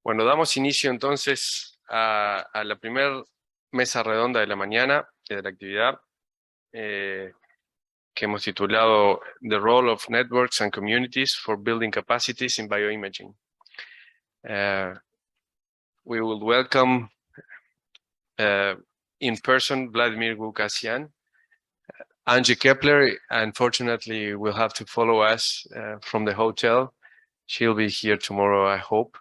Bueno, damos inicio entonces a la primera mesa redonda de la mañana de la actividad que hemos titulado The Role of Networks and Communities for Building Capacities in Bioimaging. We will welcome in person Vladimir Gukasyan. Angie Kepler, unfortunately, will have to follow us from the hotel. She'll be here tomorrow, I hope.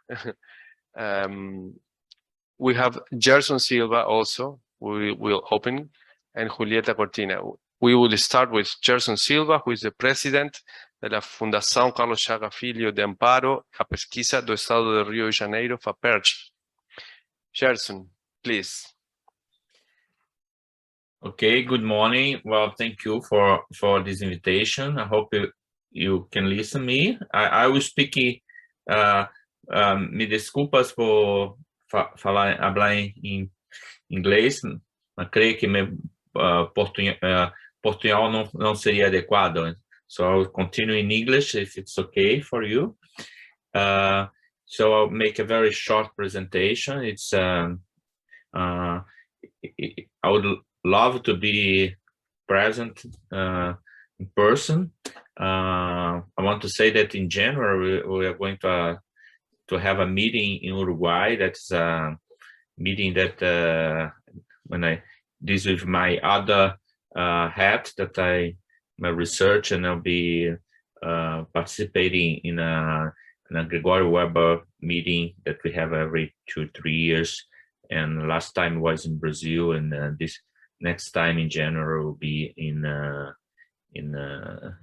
We have Jerson Silva also, we will open, and Julieta Cortina. We will start with Jerson Silva, who is the president de la Fundação Carlos Chagas Filho de Amparo, a Pesquisa do Estado de Rio de Janeiro, FAPERJ. Jerson, please. Okay, good morning. Well, thank you for this invitation. I hope you can listen to me. I will speak, me desculpas por hablar em inglês, mas creio que meu portunhol não seria adequado. So I'll continue in English if it's okay for you. So I'll make a very short presentation. It's I would love to be present in person. I want to say that in January we are going to have a meeting in Uruguay. That's a meeting that when I this with my other hat that my research, and I'll be participating in a Gregorio Weber meeting that we have every 2-3 years. And last time was in Brazil, and this next time in January will be in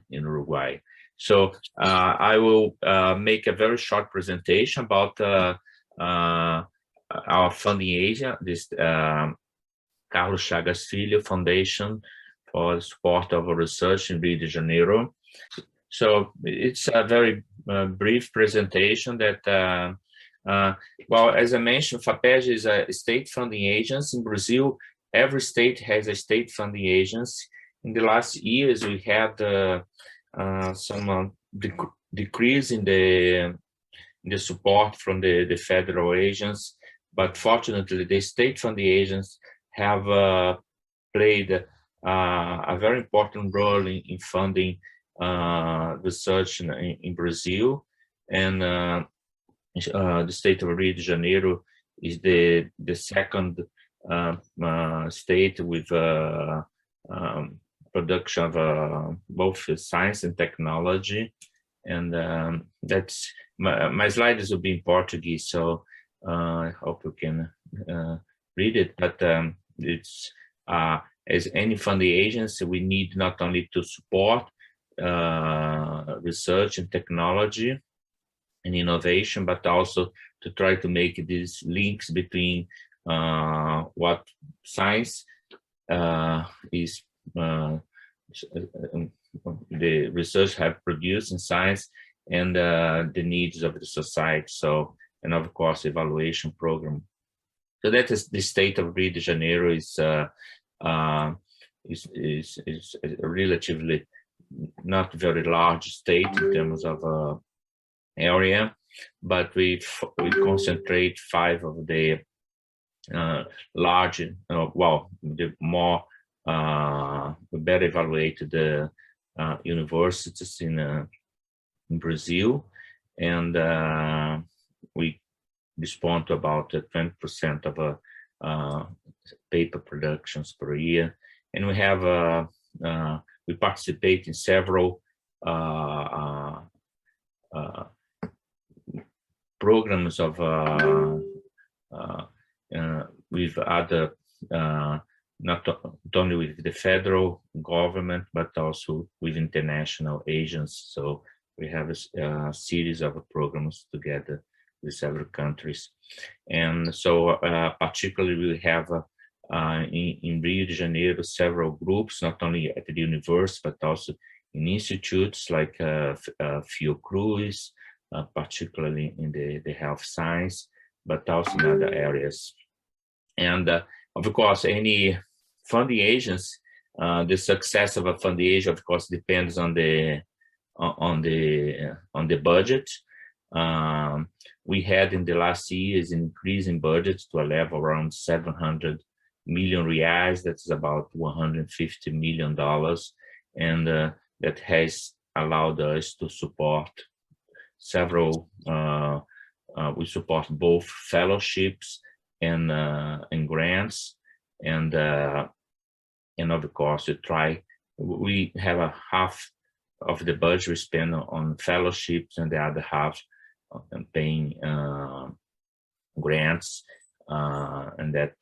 Uruguay. So I will make a very short presentation about our funding agent, this Carlos Chagas Filho Foundation for the support of research in Rio de Janeiro. So it's a very brief presentation that, well, as I mentioned, FAPERJ is a state funding agency in Brazil. Every state has a state funding agency. In the last years, we had some decrease in the support from the federal agents, but fortunately, the state funding agents have played a very important role in funding research in Brazil, and the state of Rio de Janeiro is the second state with production of both science and technology, and that's my slides will be in Portuguese, so I hope you can read it. But it's as any funding agency, we need not only to support research and technology and innovation, but also to try to make these links between what science is, the research have produced in science, and the needs of the society. So, and of course, evaluation program. So that is the state of Rio de Janeiro is a relatively not very large state in terms of area, but we concentrate 5 of the large, well, the more better evaluated universities in Brazil, and we respond to about 20% of paper productions per year, and we have we participate in several programs of with other not only with the federal government, but also with international agents. So we have a series of programs together with several countries. And so particularly we have in Rio de Janeiro several groups, not only at the university, but also in institutes like Fiocruz, particularly in the health science, but also in other areas. And of course, any funding agency, the success of a funding agency, of course, depends on the budget. We had in the last years an increase in budgets to a level around 700 million reais. That's about $150 million. And that has allowed us to support several, we support both fellowships and grants. And of course, we have a half of the budget we spend on fellowships and the other half on paying grants. And that,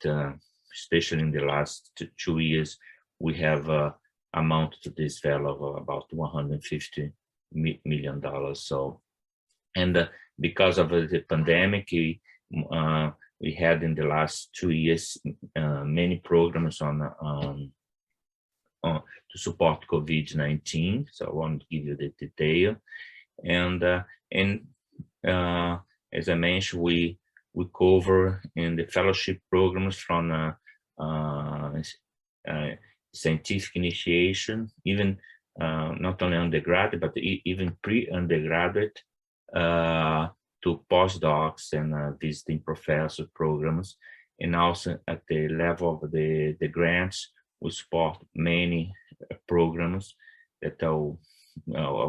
especially in the last 2 years, we have amounted to this value of about $150 million. So, and because of the pandemic, we had in the last 2 years many programs on to support COVID-19. So I won't give you the detail. And as I mentioned, we cover in the fellowship programs from scientific initiation, even not only undergraduate, but even pre-undergraduate, to postdocs and visiting professor programs. And also at the level of the grants, we support many programs that I'll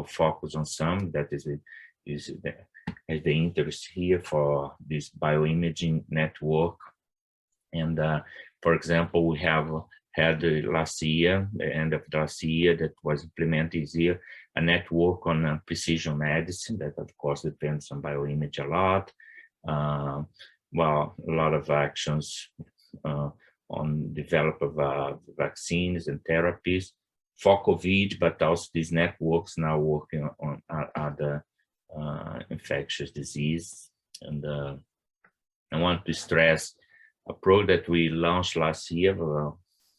focus on some that has the interest here for this bioimaging network. And for example, we have had last year, the end of last year, that was implemented this year, a network on precision medicine that of course depends on bioimage a lot. Well, a lot of actions on development of vaccines and therapies for COVID, but also these networks now working on other infectious disease. And I want to stress a program that we launched last year,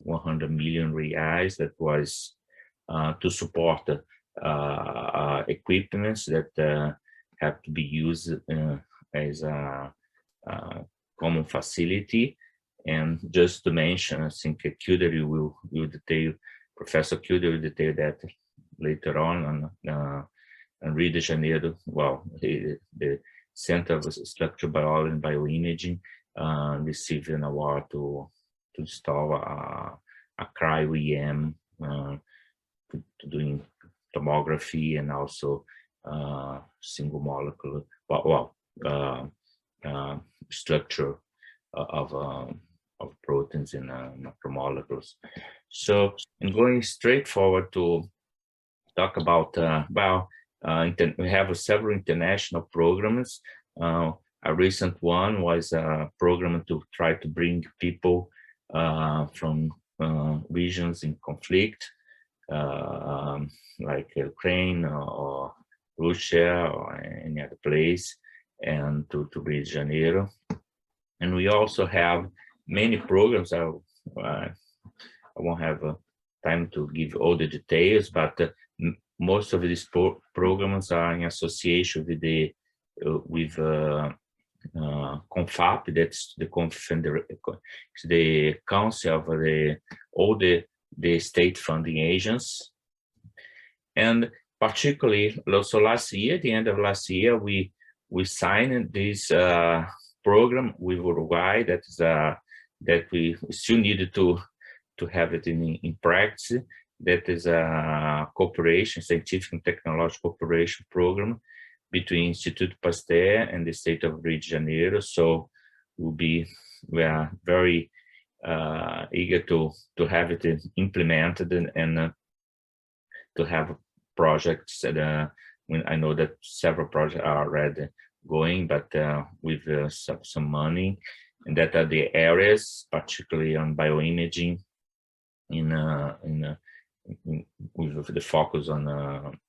100 million reais, that was to support equipments that have to be used as a common facility. And just to mention, I think Kilder will detail, Professor Kilder will detail that later on Rio de Janeiro. Well, the Center of Structural Biology and Bioimaging received an award to install a cryo-EM to doing tomography and also single molecular, structure of proteins and macromolecules. So, and going straight forward to talk about we have several international programs. A recent one was a program to try to bring people from regions in conflict, like Ukraine or Russia or any other place, and to Rio de Janeiro. And we also have many programs. I won't have time to give all the details, but most of these programs are in association with CONFAP, that's the council of all the state funding agents. And particularly, so last year, at the end of last year, we signed this program with Uruguay that we still needed to have it in practice. That is a cooperation, scientific and technological cooperation program between Institut Pasteur and the state of Rio de Janeiro. So we are very eager to have it implemented and to have projects that I know that several projects are already going, but with some money, and that are the areas, particularly on bioimaging, with the focus on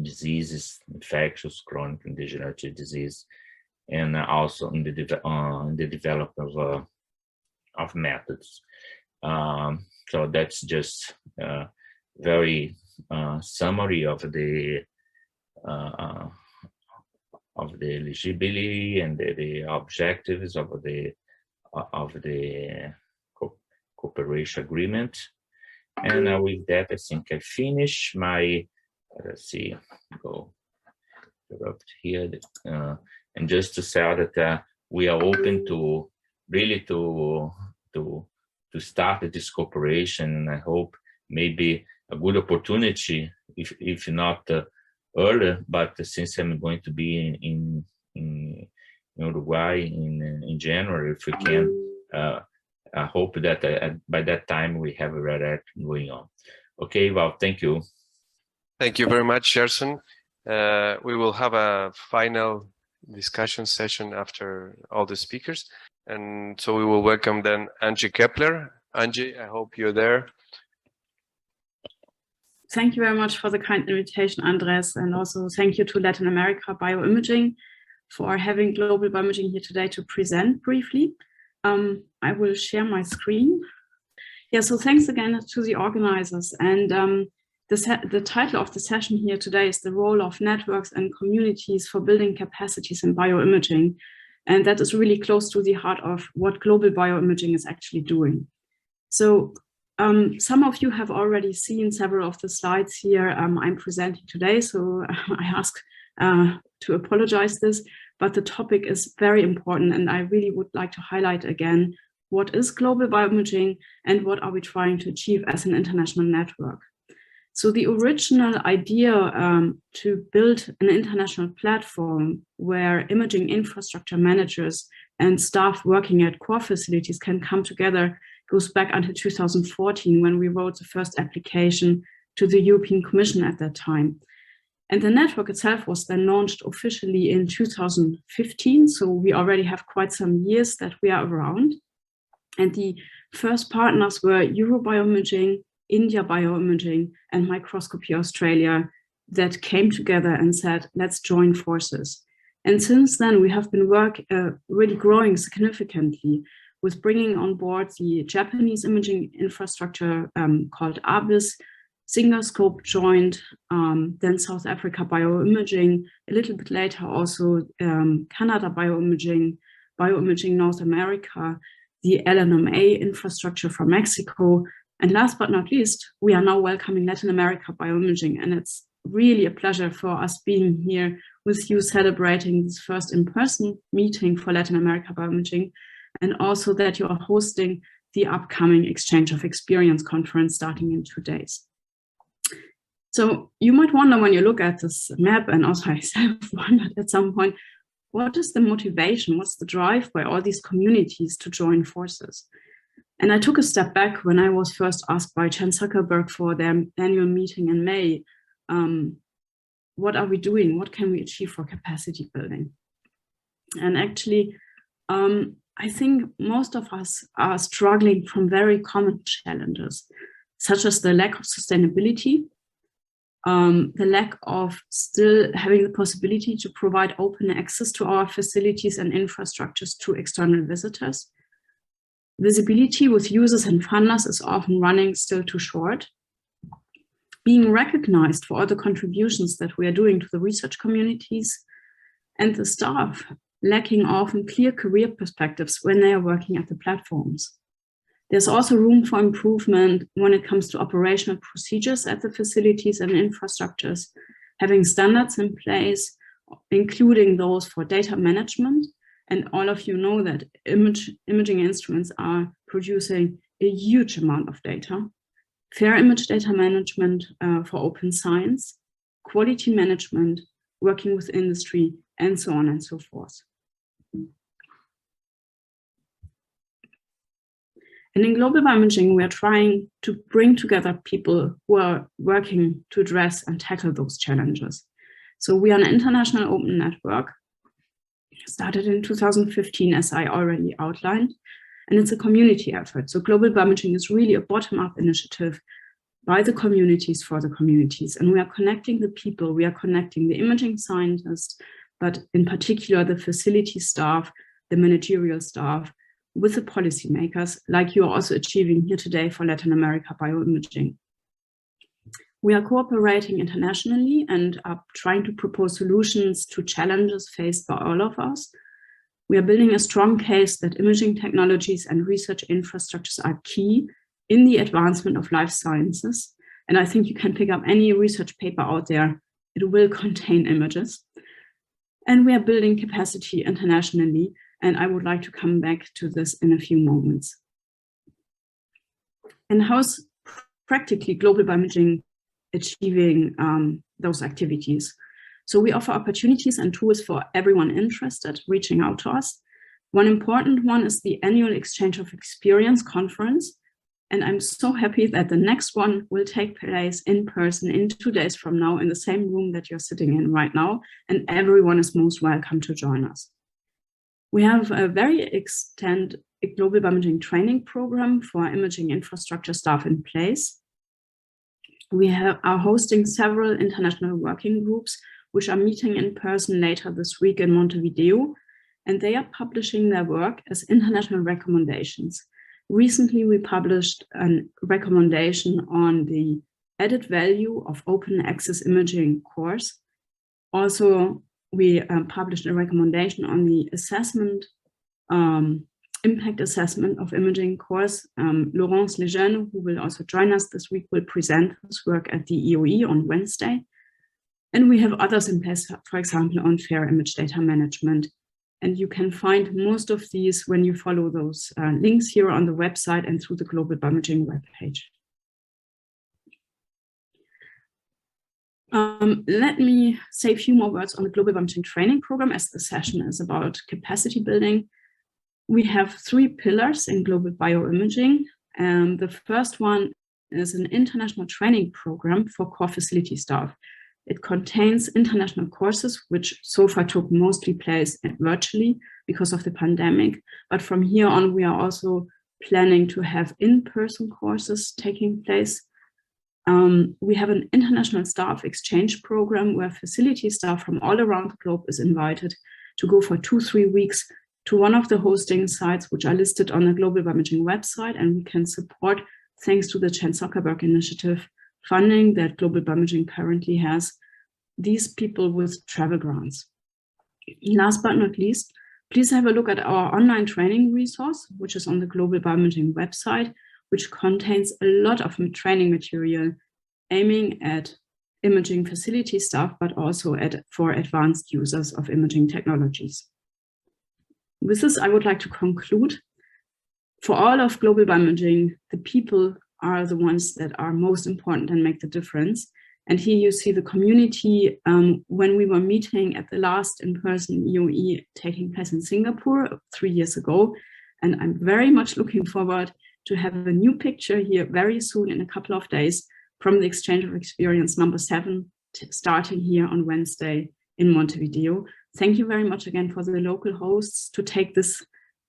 diseases, infectious, chronic, and degenerative disease, and also in the development of methods. So that's just very summary of the eligibility and the objectives of the cooperation agreement. And with that, I think I finish my, let's see, go to the interrupt here, and just to say that we are open to really to start this cooperation, and I hope maybe a good opportunity, if not earlier, but since I'm going to be in Uruguay in January, if we can, I hope that by that time we have already that going on. Okay, well, thank you. Thank you very much, Jerson. We will have a final discussion session after all the speakers. And so we will welcome then Angie Kepler. Angie, I hope you're there. Thank you very much for the kind invitation, Andrés, and also thank you to Latin America Bioimaging for having Global Bioimaging here today to present briefly. I will share my screen. Yeah, so thanks again to the organizers. And the title of the session here today is the role of networks and communities for building capacities in bioimaging. And that is really close to the heart of what Global Bioimaging is actually doing. So some of you have already seen several of the slides here I'm presenting today, so I ask to apologize this, but the topic is very important, and I really would like to highlight again what is Global Bioimaging and what are we trying to achieve as an international network. So the original idea to build an international platform where imaging infrastructure managers and staff working at core facilities can come together goes back until 2014, when we wrote the first application to the European Commission at that time. And the network itself was then launched officially in 2015. So we already have quite some years that we are around. And the first partners were Euro-BioImaging, India Bioimaging, and Microscopy Australia that came together and said, let's join forces. And since then, we have been really growing significantly with bringing on board the Japanese imaging infrastructure called ABIS, Singascope joined, then South Africa Bioimaging, a little bit later also Canada Bioimaging, Bioimaging North America, the LNMA infrastructure from Mexico, and last but not least, we are now welcoming Latin America Bioimaging, and it's really a pleasure for us being here with you celebrating this first in-person meeting for Latin America Bioimaging, and also that you are hosting the upcoming Exchange of Experience conference starting in 2 days. So you might wonder when you look at this map, and also I myself wondered at some point, what is the motivation, what's the drive by all these communities to join forces? And I took a step back when I was first asked by Chan Zuckerberg for their annual meeting in May, what are we doing? What can we achieve for capacity building? And actually, I think most of us are struggling from very common challenges, such as the lack of sustainability, the lack of still having the possibility to provide open access to our facilities and infrastructures to external visitors. Visibility with users and funders is often running still too short. Being recognized for all the contributions that we are doing to the research communities, and the staff lacking often clear career perspectives when they are working at the platforms. There's also room for improvement when it comes to operational procedures at the facilities and infrastructures, having standards in place, including those for data management. And all of you know that imaging instruments are producing a huge amount of data. Fair image data management for open science, quality management, working with industry, and so on and so forth. And in Global Bioimaging, we are trying to bring together people who are working to address and tackle those challenges. So we are an international open network, started in 2015, as I already outlined, and it's a community effort. So Global Bioimaging is really a bottom-up initiative by the communities for the communities. And we are connecting the people, we are connecting the imaging scientists, but in particular the facility staff, the managerial staff, with the policymakers, like you are also achieving here today for Latin America Bioimaging. We are cooperating internationally and are trying to propose solutions to challenges faced by all of us. We are building a strong case that imaging technologies and research infrastructures are key in the advancement of life sciences. And I think you can pick up any research paper out there, it will contain images. And we are building capacity internationally, and I would like to come back to this in a few moments. And how's practically global bioimaging achieving those activities? So we offer opportunities and tools for everyone interested reaching out to us. One important one is the annual Exchange of Experience conference. And I'm so happy that the next one will take place in person in 2 days from now in the same room that you're sitting in right now. And everyone is most welcome to join us. We have a very extended global bioimaging training program for imaging infrastructure staff in place. We are hosting several international working groups, which are meeting in person later this week in Montevideo, and they are publishing their work as international recommendations. Recently, we published a recommendation on the added value of open access imaging course. Also, we published a recommendation on the assessment, impact assessment of imaging course. Laurence Lejeune, who will also join us this week, will present his work at the EOE on Wednesday. And we have others in place, for example, on fair image data management. And you can find most of these when you follow those links here on the website and through the Global Bioimaging webpage. Let me say a few more words on the Global Bioimaging training program, as the session is about capacity building. We have 3 pillars in global bioimaging. The first one is an international training program for core facility staff. It contains international courses, which so far took mostly place virtually because of the pandemic. But from here on, we are also planning to have in-person courses taking place. We have an international staff exchange program where facility staff from all around the globe is invited to go for 2-3 weeks to one of the hosting sites, which are listed on the Global Bioimaging website, and we can support, thanks to the Chan Zuckerberg Initiative funding that Global Bioimaging currently has, these people with travel grants. Last but not least, please have a look at our online training resource, which is on the Global Bioimaging website, which contains a lot of training material aiming at imaging facility staff, but also for advanced users of imaging technologies. With this, I would like to conclude. For all of global bioimaging, the people are the ones that are most important and make the difference. And here you see the community when we were meeting at the last in-person EOE taking place in Singapore 3 years ago. And I'm very much looking forward to have a new picture here very soon in a couple of days from the Exchange of Experience number 7, starting here on Wednesday in Montevideo. Thank you very much again for the local hosts to take this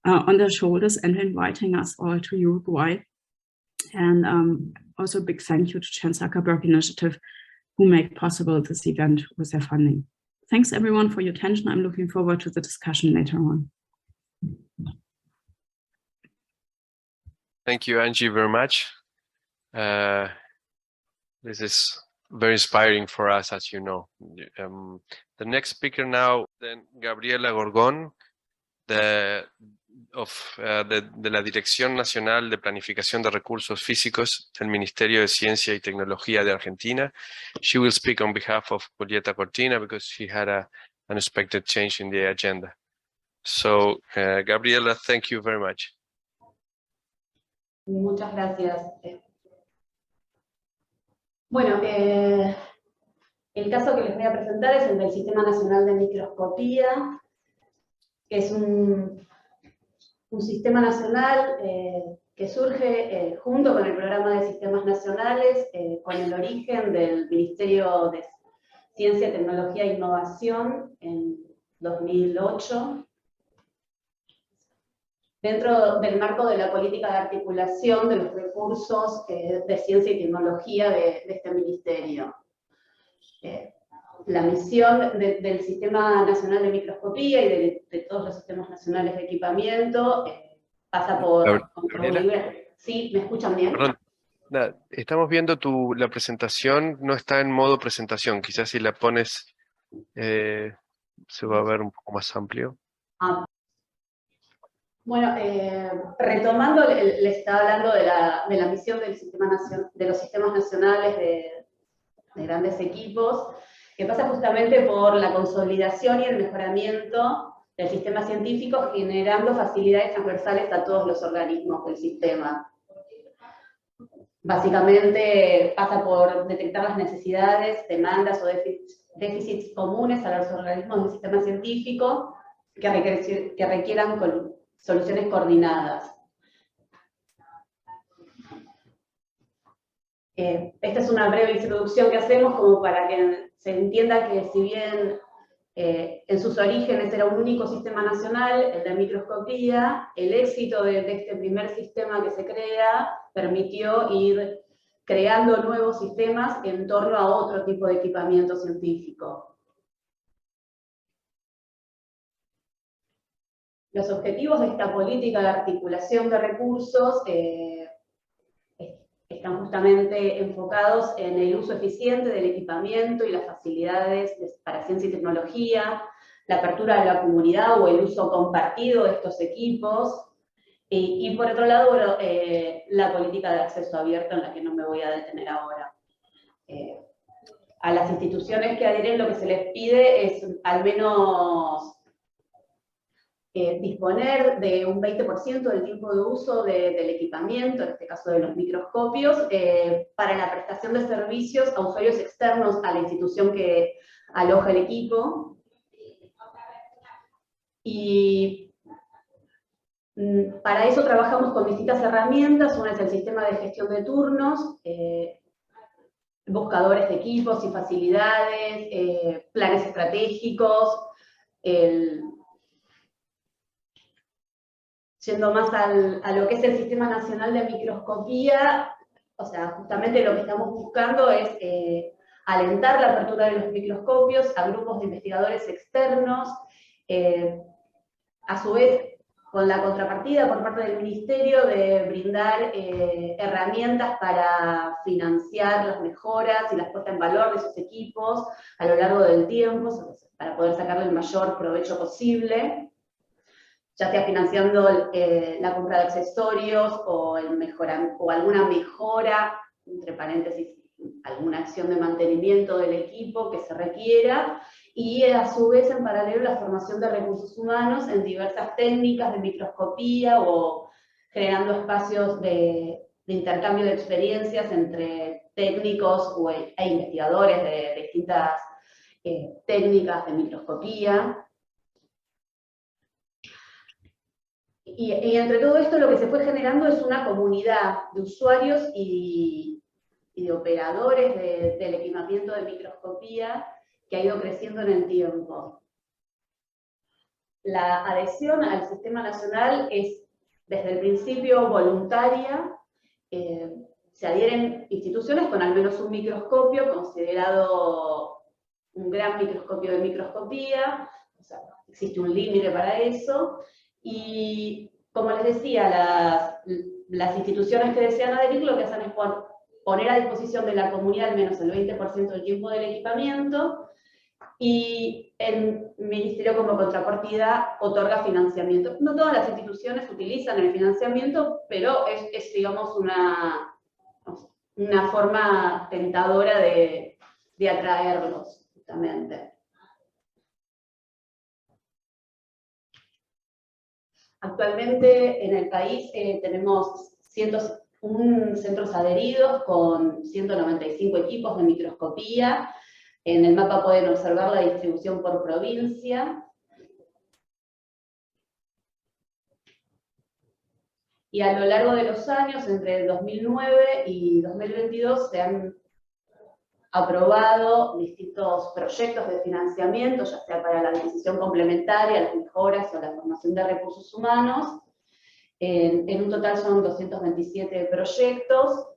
on their shoulders and inviting us all to Uruguay. And also a big thank you to Chan Zuckerberg Initiative, who make possible this event with their funding. Thanks everyone for your attention. I'm looking forward to the discussion later on. Thank you, Angie, very much. This is very inspiring for us, as you know. The next speaker now, then Gabriela Gorgón, de la Dirección Nacional de Planificación de Recursos Físicos del Ministerio de Ciencia y Tecnología de Argentina. She will speak on behalf of Julieta Cortina because she had an unexpected change in the agenda. So, Gabriela, thank you very much. Muchas gracias. Bueno, el caso que les voy a presentar es el del Sistema Nacional de Microscopía, que es un sistema nacional que surge junto con el Programa de Sistemas Nacionales, con el origen del Ministerio de Ciencia, Tecnología e Innovación en 2008, dentro del marco de la política de articulación de los recursos de ciencia y tecnología de este ministerio. La misión del Sistema Nacional de Microscopía y de todos los sistemas nacionales de equipamiento pasa por contribuir. ¿Sí? ¿Me escuchan bien? Perdón. Estamos viendo la presentación, no está en modo presentación. Quizás si la pones se va a ver un poco más amplio. Bueno, retomando, le estaba hablando de la misión del de los sistemas nacionales de grandes equipos. que pasa justamente por la consolidación y el mejoramiento del sistema científico, generando facilidades transversales a todos los organismos del sistema. Básicamente pasa por detectar las necesidades, demandas o déficits comunes a los organismos del sistema científico que requieran soluciones coordinadas. Esta es una breve introducción que hacemos como para que se entienda que si bien en sus orígenes era un único sistema nacional, el de microscopía, el éxito de este primer sistema que se crea permitió ir creando nuevos sistemas en torno a otro tipo de equipamiento científico. Los objetivos de esta política de articulación de recursos están justamente enfocados en el uso eficiente del equipamiento y las facilidades para ciencia y tecnología, la apertura de la comunidad o el uso compartido de estos equipos, y por otro lado, bueno, la política de acceso abierto, en la que no me voy a detener ahora. A las instituciones que adhieren lo que se les pide es al menos disponer de un 20% del tiempo de uso del equipamiento, en este caso de los microscopios, para la prestación de servicios a usuarios externos a la institución que aloja el equipo. Y para eso trabajamos con distintas herramientas. Una es el sistema de gestión de turnos, buscadores de equipos y facilidades, planes estratégicos, yendo más a lo que es el Sistema Nacional de Microscopía, o sea, justamente lo que estamos buscando es alentar la apertura de los microscopios a grupos de investigadores externos, a su vez, con la contrapartida por parte del Ministerio de brindar herramientas para financiar las mejoras y las puestas en valor de esos equipos a lo largo del tiempo, para poder sacarle el mayor provecho posible, ya sea financiando la compra de accesorios o alguna mejora, entre paréntesis, alguna acción de mantenimiento del equipo que se requiera, y a su vez en paralelo la formación de recursos humanos en diversas técnicas de microscopía o generando espacios de intercambio de experiencias entre técnicos e investigadores de distintas técnicas de microscopía. Y entre todo esto lo que se fue generando es una comunidad de usuarios y de operadores del equipamiento de microscopía que ha ido creciendo en el tiempo. La adhesión al sistema nacional es desde el principio voluntaria. Se adhieren instituciones con al menos un microscopio considerado un gran microscopio de microscopía, o sea, existe un límite para eso. Y como les decía, las instituciones que desean adherir lo que hacen es poner a disposición de la comunidad al menos el 20% del tiempo del equipamiento, y el Ministerio como contrapartida otorga financiamiento. No todas las instituciones utilizan el financiamiento, pero es digamos, una forma tentadora de atraerlos, justamente. Actualmente en el país tenemos 101 centros adheridos con 195 equipos de microscopía. En el mapa pueden observar la distribución por provincia. Y a lo largo de los años, entre 2009 y 2022, se han aprobado distintos proyectos de financiamiento, ya sea para la adquisición complementaria, las mejoras o la formación de recursos humanos. En un total son 227 proyectos.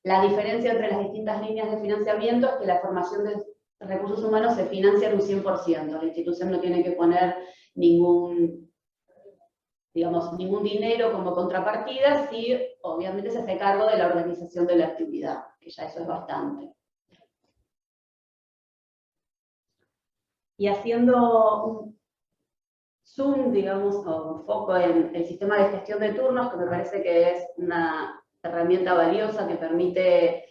La diferencia entre las distintas líneas de financiamiento es que la formación de recursos humanos se financia en un 100%. La institución no tiene que poner ningún dinero como contrapartida, si obviamente se hace cargo de la organización de la actividad, que ya eso es bastante. Y haciendo un zoom, digamos, o un foco en el sistema de gestión de turnos, que me parece que es una herramienta valiosa que permite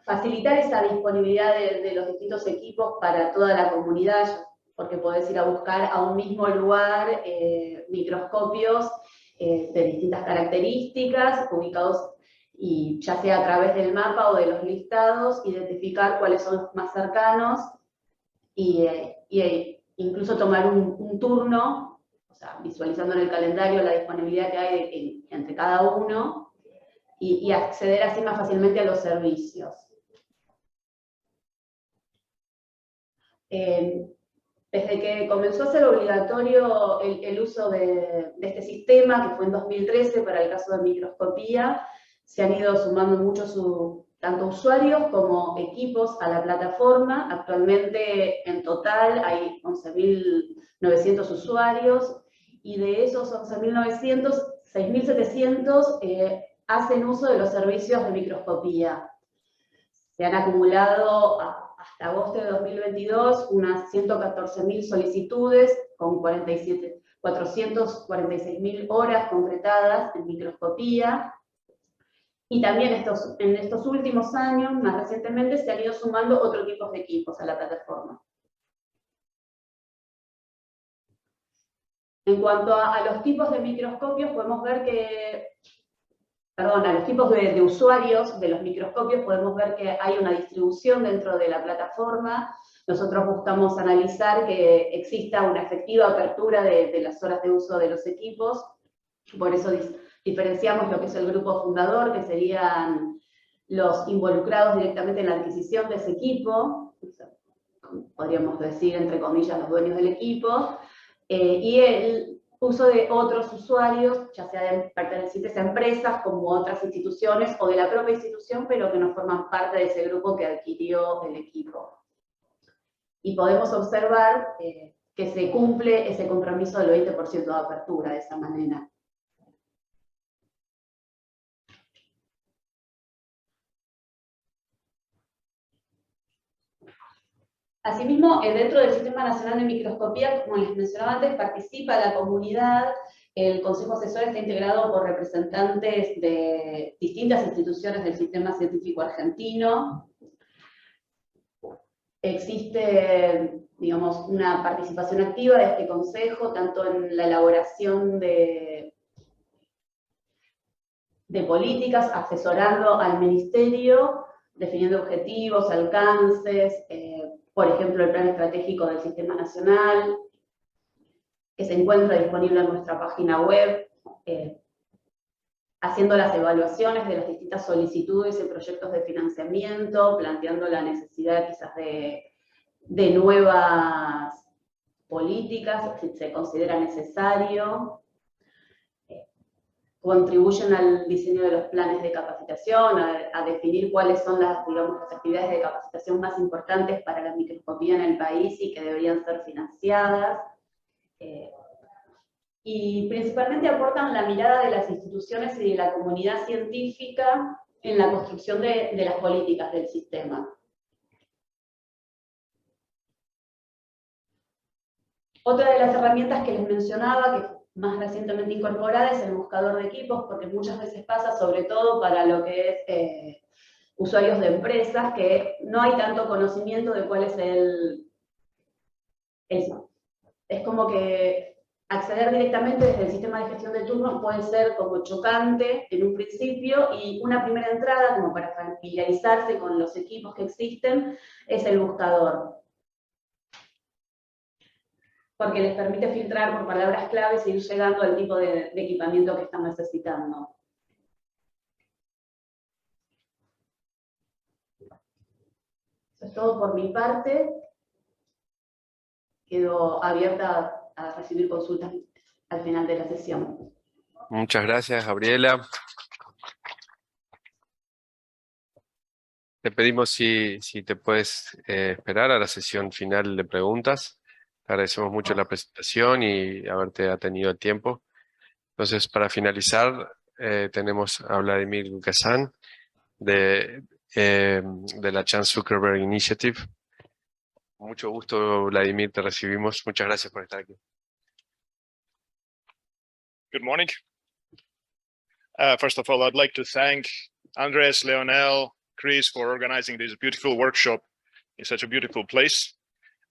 facilitar esa disponibilidad de los distintos equipos para toda la comunidad, porque podés ir a buscar a un mismo lugar microscopios de distintas características, ubicados, y ya sea a través del mapa o de los listados, identificar cuáles son los más cercanos, y incluso tomar un turno, o sea, visualizando en el calendario la disponibilidad que hay entre cada uno, y acceder así más fácilmente a los servicios. Desde que comenzó a ser obligatorio el uso de este sistema, que fue en 2013 para el caso de microscopía, se han ido sumando muchos tanto usuarios como equipos a la plataforma. Actualmente en total hay 11.900 usuarios, y de esos 11.900, 6.700 hacen uso de los servicios de microscopía. Se han acumulado hasta agosto de 2022 unas 114.000 solicitudes con 446.000 horas concretadas en microscopía. Y también en estos últimos años, más recientemente, se han ido sumando otros tipos de equipos a la plataforma. En cuanto a los tipos de microscopios, podemos ver que, a los tipos de usuarios de los microscopios, podemos ver que hay una distribución dentro de la plataforma. Nosotros buscamos analizar que exista una efectiva apertura de las horas de uso de los equipos. Por eso diferenciamos lo que es el grupo fundador, que serían los involucrados directamente en la adquisición de ese equipo, podríamos decir, entre comillas, los dueños del equipo, y el uso de otros usuarios, ya sea pertenecientes a empresas como otras instituciones o de la propia institución, pero que no forman parte de ese grupo que adquirió el equipo. Y podemos observar que se cumple ese compromiso del 20% de apertura de esa manera. Asimismo, dentro del Sistema Nacional de Microscopía, como les mencionaba antes, participa la comunidad. El Consejo Asesor está integrado por representantes de distintas instituciones del sistema científico argentino. Existe, digamos, una participación activa de este consejo, tanto en la elaboración de políticas, asesorando al Ministerio, definiendo objetivos, alcances, por ejemplo, el plan estratégico del Sistema Nacional, que se encuentra disponible en nuestra página web, haciendo las evaluaciones de las distintas solicitudes y proyectos de financiamiento, planteando la necesidad quizás de nuevas políticas, si se considera necesario. Contribuyen al diseño de los planes de capacitación, a definir cuáles son las actividades de capacitación más importantes para la microscopía en el país y que deberían ser financiadas. Y principalmente aportan la mirada de las instituciones y de la comunidad científica en la construcción de las políticas del sistema. Otra de las herramientas que les mencionaba, que más recientemente incorporada, es el buscador de equipos, porque muchas veces pasa, sobre todo para lo que es usuarios de empresas, que no hay tanto conocimiento de cuál es es como que acceder directamente desde el sistema de gestión de turnos puede ser como chocante en un principio, y una primera entrada, como para familiarizarse con los equipos que existen, es el buscador, porque les permite filtrar por palabras claves e ir llegando al tipo de equipamiento que están necesitando. Eso es todo por mi parte. Quedo abierta a recibir consultas al final de la sesión. Muchas gracias, Gabriela. Te pedimos si te puedes esperar a la sesión final de preguntas. Te agradecemos mucho la presentación y haberte tenido el tiempo. Entonces, para finalizar, tenemos a Vladimir Gukasyan de la Chance Zuckerberg Initiative. Mucho gusto, Vladimir, te recibimos. Muchas gracias por estar aquí. Good morning. First of all, I'd like to thank Andrés, Leonel, Chris, for organizing this beautiful workshop in such a beautiful place.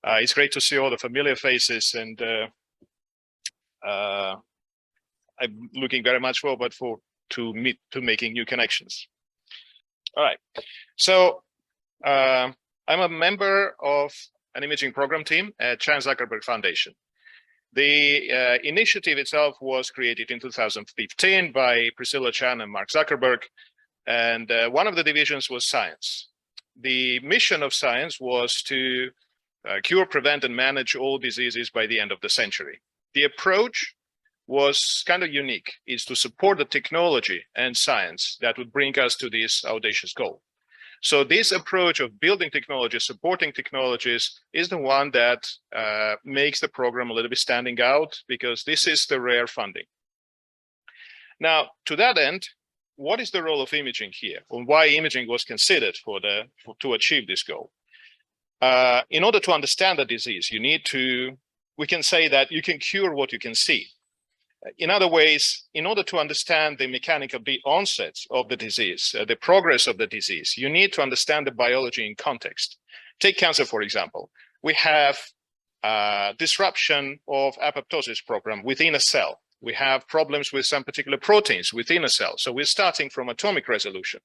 It's great to see all the familiar faces, and I'm looking very much forward to making new connections. All right, so I'm a member of an imaging program team at Chan Zuckerberg Foundation. The initiative itself was created in 2015 by Priscilla Chan and Mark Zuckerberg, and one of the divisions was science. The mission of science was to cure, prevent, and manage all diseases by the end of the century. The approach was kind of unique. It's to support the technology and science that would bring us to this audacious goal. So this approach of building technology, supporting technologies, is the one that makes the program a little bit standing out, because this is the rare funding. Now, to that end, what is the role of imaging here, and why imaging was considered to achieve this goal? In order to understand the disease, you need to, we can say that you can cure what you can see. In other ways, in order to understand the mechanic of the onset of the disease, the progress of the disease, you need to understand the biology in context. Take cancer, for example. We have disruption of apoptosis program within a cell. We have problems with some particular proteins within a cell. So we're starting from atomic resolution.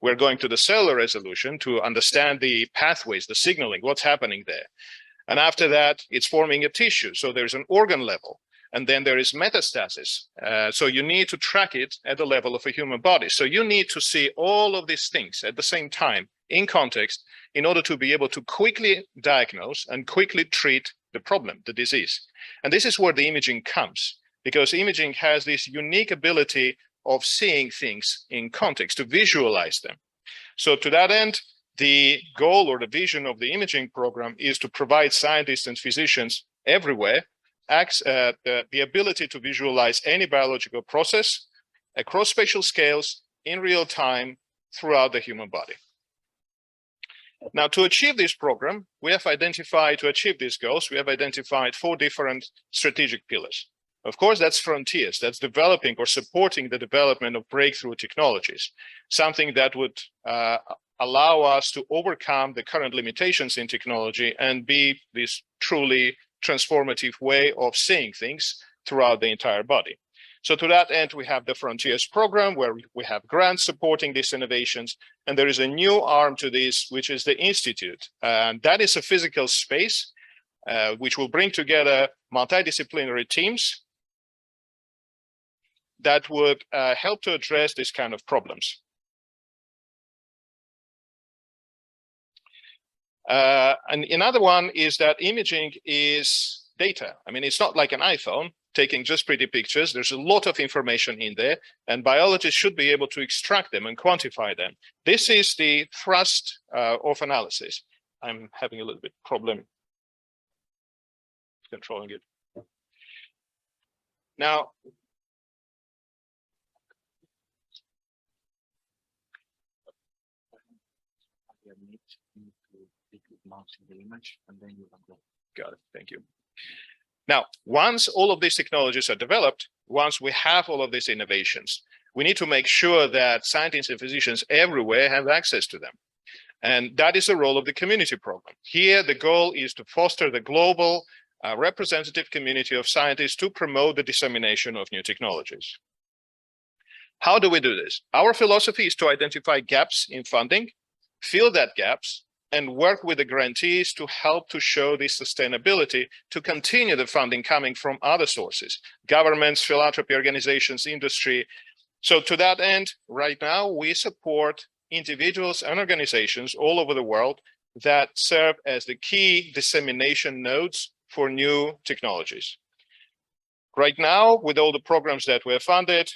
We're going to the cellular resolution to understand the pathways, the signaling, what's happening there. And after that, it's forming a tissue. So there's an organ level. And then there is metastasis. So you need to track it at the level of a human body. So you need to see all of these things at the same time in context in order to be able to quickly diagnose and quickly treat the problem, the disease. And this is where the imaging comes, because imaging has this unique ability of seeing things in context, to visualize them. So to that end, the goal or the vision of the imaging program is to provide scientists and physicians everywhere the ability to visualize any biological process across spatial scales in real time throughout the human body. Now, to achieve this program, we have identified, to achieve these goals, we have identified 4 different strategic pillars. Of course, that's frontiers, that's developing or supporting the development of breakthrough technologies, something that would allow us to overcome the current limitations in technology and be this truly transformative way of seeing things throughout the entire body. So to that end, we have the Frontiers program, where we have grants supporting these innovations. And there is a new arm to this, which is the Institute. And that is a physical space which will bring together multidisciplinary teams that would help to address this kind of problems. And another one is that imaging is data. I mean, it's not like an iPhone taking just pretty pictures. There's a lot of information in there, and biologists should be able to extract them and quantify them. This is the thrust of analysis. I'm having a little bit problem controlling it. Now, the image, and then you can go. Got it. Thank you. Now, once all of these technologies are developed, once we have all of these innovations, we need to make sure that scientists and physicians everywhere have access to them. And that is the role of the community program. Here, the goal is to foster the global representative community of scientists to promote the dissemination of new technologies. How do we do this? Our philosophy is to identify gaps in funding, fill that gaps, and work with the grantees to help to show the sustainability to continue the funding coming from other sources, governments, philanthropy organizations, industry. So to that end, right now, we support individuals and organizations all over the world that serve as the key dissemination nodes for new technologies. Right now, with all the programs that we have funded,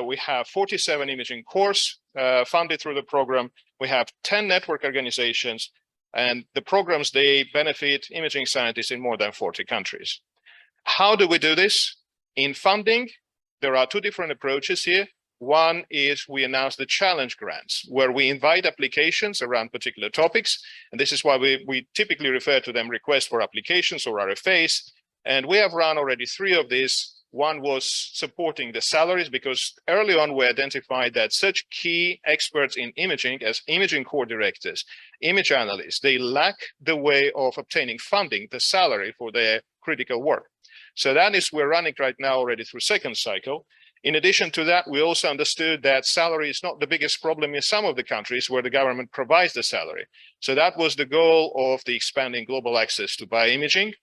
we have 47 imaging cores funded through the program. We have 10 network organizations, and the programs, they benefit imaging scientists in more than 40 countries. How do we do this? In funding, there are 2 different approaches here. One is we announce the challenge grants, where we invite applications around particular topics. And this is why we typically refer to them requests for applications or RFAs. And we have run already 3 of these One was supporting the salaries, because early on we identified that such key experts in imaging as imaging core directors, image analysts, they lack the way of obtaining funding, the salary for their critical work. So that is, we're running right now already through second cycle. In addition to that, we also understood that salary is not the biggest problem in some of the countries where the government provides the salary. So that was the goal of the expanding global access to bioimaging,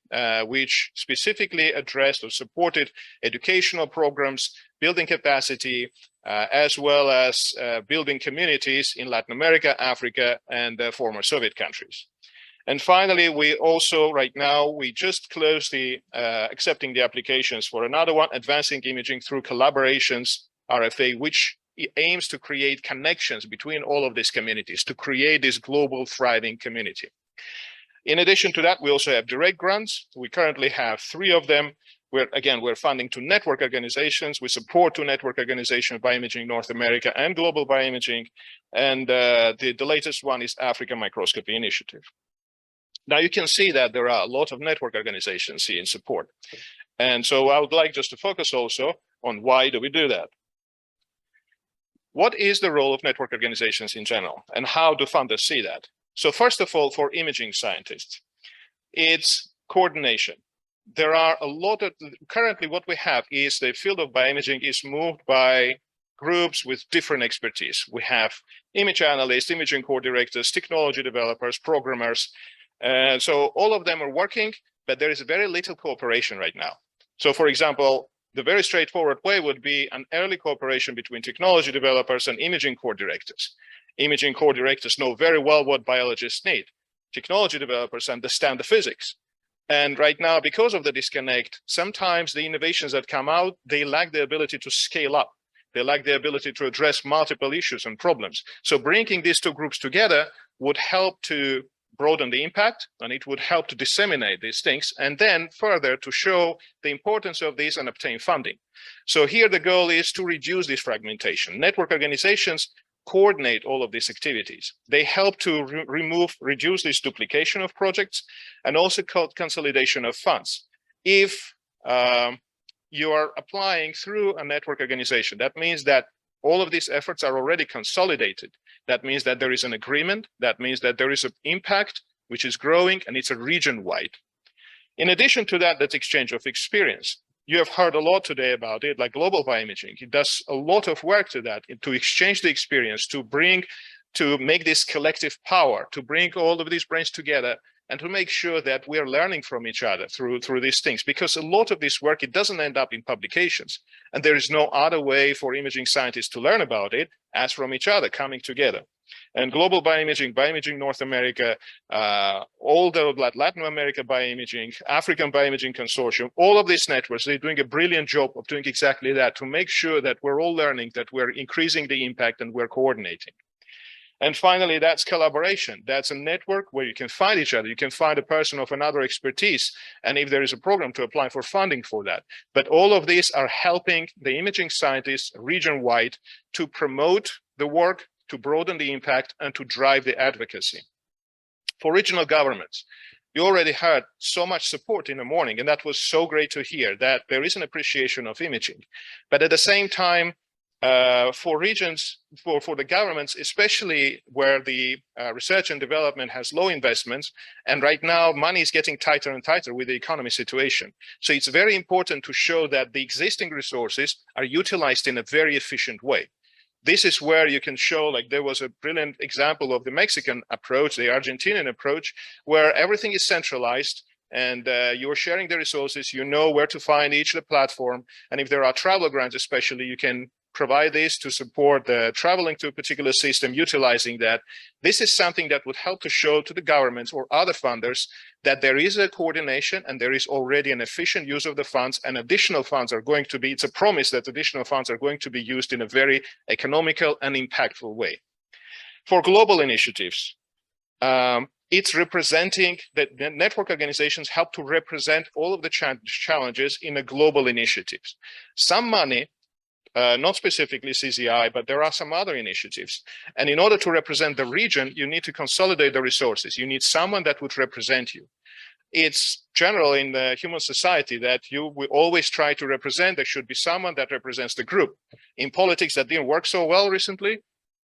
which specifically addressed or supported educational programs, building capacity, as well as building communities in Latin America, Africa, and former Soviet countries. And finally, we also, right now, we just closed the accepting the applications for another one, advancing imaging through collaborations, RFA, which aims to create connections between all of these communities, to create this global thriving community. In addition to that, we also have direct grants. We currently have 3 of them. We're funding to network organizations. We support 2 network organizations, Bioimaging North America and Global Bioimaging. And the latest one is Africa Microscopy Initiative. Now you can see that there are a lot of network organizations here in support. And so I would like just to focus also on why do we do that? What is the role of network organizations in general, and how do funders see that? So first of all, for imaging scientists, it's coordination. There are a lot of, currently what we have is the field of bioimaging is moved by groups with different expertise. We have image analysts, imaging core directors, technology developers, programmers. So all of them are working, but there is very little cooperation right now. So for example, the very straightforward way would be an early cooperation between technology developers and imaging core directors. Imaging core directors know very well what biologists need. Technology developers understand the physics. And right now, because of the disconnect, sometimes the innovations that come out, they lack the ability to scale up. They lack the ability to address multiple issues and problems. So bringing these 2 groups together would help to broaden the impact, and it would help to disseminate these things, and then further to show the importance of these and obtain funding. So here the goal is to reduce this fragmentation. Network organizations coordinate all of these activities. They help to reduce this duplication of projects and also consolidation of funds. If you are applying through a network organization, that means that all of these efforts are already consolidated. That means that there is an agreement. That means that there is an impact which is growing, and it's a region-wide. In addition to that, that's exchange of experience. You have heard a lot today about it, like Global Bioimaging. It does a lot of work to that, to exchange the experience, to make this collective power, to bring all of these brains together, and to make sure that we are learning from each other through these things, because a lot of this work, it doesn't end up in publications. And there is no other way for imaging scientists to learn about it as from each other coming together. And Global Bioimaging, Bioimaging North America, all the Latin America Bioimaging, African Bioimaging Consortium, all of these networks, they're doing a brilliant job of doing exactly that, to make sure that we're all learning, that we're increasing the impact, and we're coordinating. And finally, that's collaboration. That's a network where you can find each other. You can find a person of another expertise. And if there is a program, to apply for funding for that. But all of these are helping the imaging scientists region-wide to promote the work, to broaden the impact, and to drive the advocacy. For regional governments, you already heard so much support in the morning, and that was so great to hear, that there is an appreciation of imaging. But at the same time, for regions, for the governments, especially where the research and development has low investments, and right now money is getting tighter and tighter with the economy situation. So it's very important to show that the existing resources are utilized in a very efficient way. This is where you can show, like there was a brilliant example of the Mexican approach, the Argentinian approach, where everything is centralized, and you're sharing the resources, you know where to find each platform, and if there are travel grants especially, you can provide this to support the traveling to a particular system, utilizing that. This is something that would help to show to the governments or other funders that there is a coordination and there is already an efficient use of the funds, and additional funds are going to be, it's a promise that additional funds are going to be used in a very economical and impactful way. For global initiatives, it's representing that the network organizations help to represent all of the challenges in a global initiatives. Some money, not specifically CZI, but there are some other initiatives. And in order to represent the region, you need to consolidate the resources. You need someone that would represent you. it's general in the human society that we always try to represent. There should be someone that represents the group. In politics, that didn't work so well recently,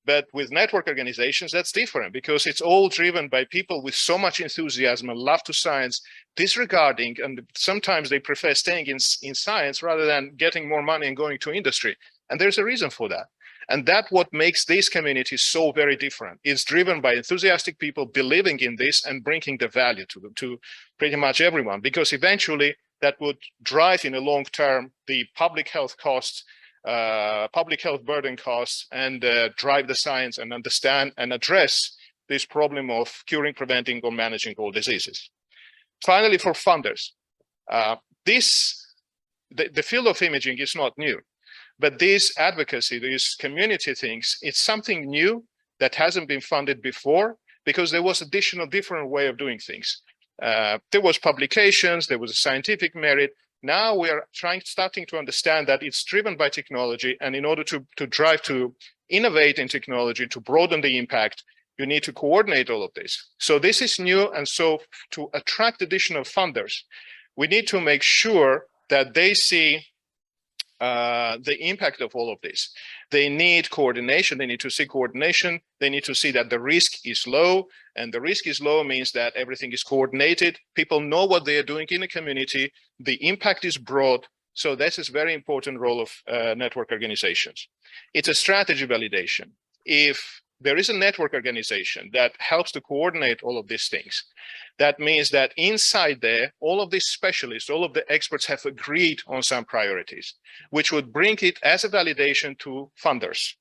but with network organizations, that's different because it's all driven by people with so much enthusiasm and love to science, disregarding, and sometimes they prefer staying in science rather than getting more money and going to industry. And there's a reason for that. And that's what makes these communities so very different. It's driven by enthusiastic people believing in this and bringing the value to pretty much everyone, because eventually that would drive in the long term the public health costs, public health burden costs, and drive the science and understand and address this problem of curing, preventing, or managing all diseases. Finally, for funders, the field of imaging is not new. But this advocacy, these community things, it's something new that hasn't been funded before because there was different way of doing things. There was publications, there was a scientific merit. Now we are starting to understand that it's driven by technology, and in order to drive to innovate in technology, to broaden the impact, you need to coordinate all of this. So this is new, and so to attract additional funders, we need to make sure that they see the impact of all of this. They need coordination. They need to see coordination. They need to see that the risk is low, and the risk is low means that everything is coordinated. People know what they are doing in the community. The impact is broad. So this is very important role of network organizations. It's a strategy validation. If there is a network organization that helps to coordinate all of these things, that means that inside there, all of these specialists, all of the experts have agreed on some priorities, which would bring it as a validation to funders.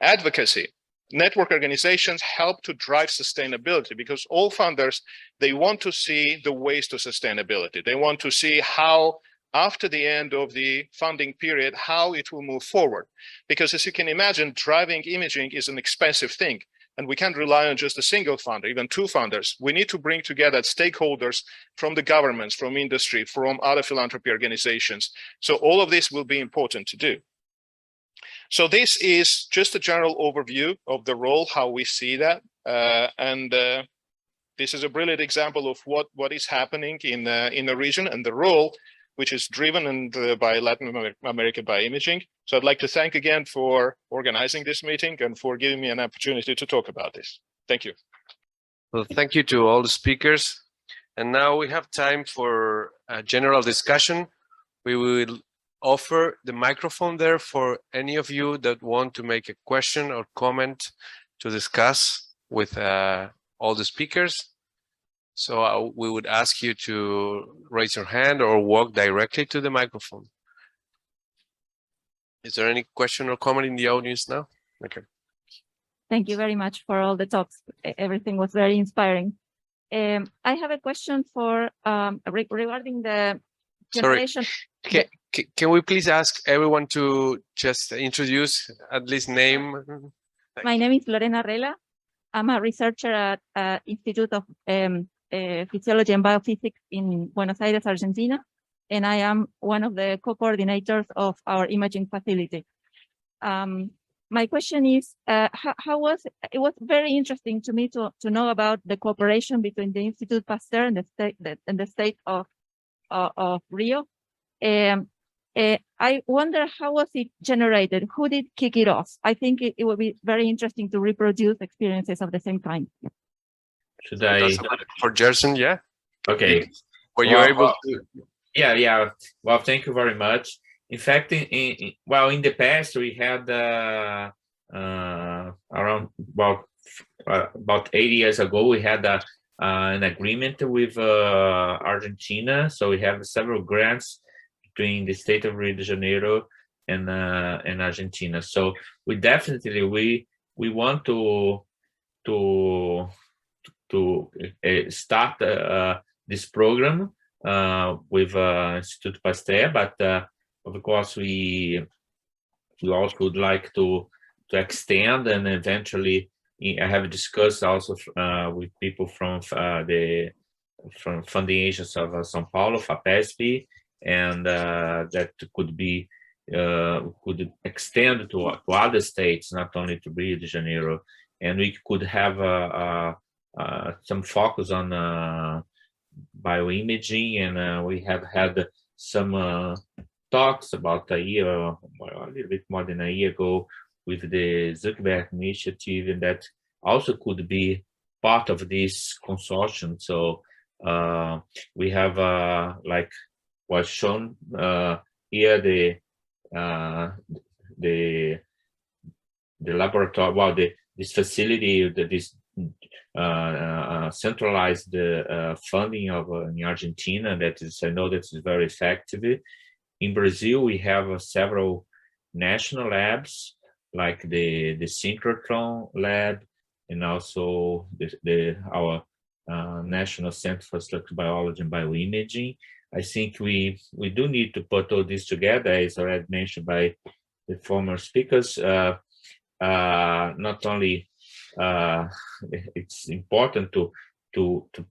Advocacy. Network organizations help to drive sustainability because all funders, they want to see the ways to sustainability. They want to see how, after the end of the funding period, how it will move forward. Because as you can imagine, driving imaging is an expensive thing. And we can't rely on just a single funder, even two funders. We need to bring together stakeholders from the governments, from industry, from other philanthropy organizations. So all of this will be important to do. So this is just a general overview of the role, how we see that. This is a brilliant example of what is happening in the region and the role which is driven by Latin America Bioimaging. So I'd like to thank again for organizing this meeting and for giving me an opportunity to talk about this. Thank you. Well, thank you to all the speakers. And now we have time for a general discussion. We will offer the microphone there for any of you that want to make a question or comment to discuss with all the speakers. So we would ask you to raise your hand or walk directly to the microphone. Is there any question or comment in the audience now? Okay. Thank you very much for all the talks. Everything was very inspiring. I have a question for regarding the generation. Sorry. Can we please ask everyone to just introduce, at least name? My name is Lorena Rela. I'm a researcher at Institute of Physiology and Biophysics in Buenos Aires, Argentina, and I am one of the co-coordinators of our imaging facility. My question is, how was it was very interesting to me to know about the cooperation between the Institut Pasteur and the state of Rio. I wonder how was it generated? Who did kick it off? I think it would be very interesting to reproduce experiences of the same kind. Should I? For Jerson, yeah. Okay. Were you able to? Yeah. Well, thank you very much. In fact, in the past we had around about 8 years ago we had an agreement with Argentina. So we have several grants between the state of Rio de Janeiro and Argentina. So we definitely we want to start this program with Institut Pasteur, but of course we also would like to extend, and eventually I have discussed also with people from funding agents of São Paulo, FAPERJ, and that could extend to other states, not only to Rio de Janeiro, and we could have some focus on bioimaging, and we have had some talks about a year, well, a little bit more than a year ago, with the Zuckerberg initiative, and that also could be part of this consortium. So we have, like was shown here, the laboratory, well, this facility, this centralized funding of in Argentina. That is, I know that is very effective. In Brazil, we have several national labs, like the synchrotron lab, and also our National Center for Structural Biology and Bioimaging. I think we do need to put all this together, as already mentioned by the former speakers. Not only it's important to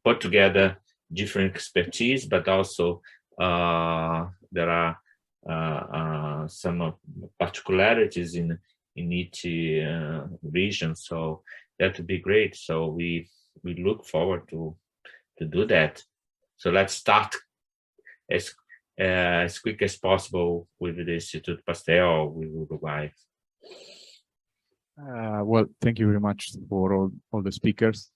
put together different expertise, but also there are some particularities in each region. So that would be great. So we look forward to do that. So let's start as quick as possible with the Institut Pasteur with Uruguay. Well, thank you very much for all the speakers.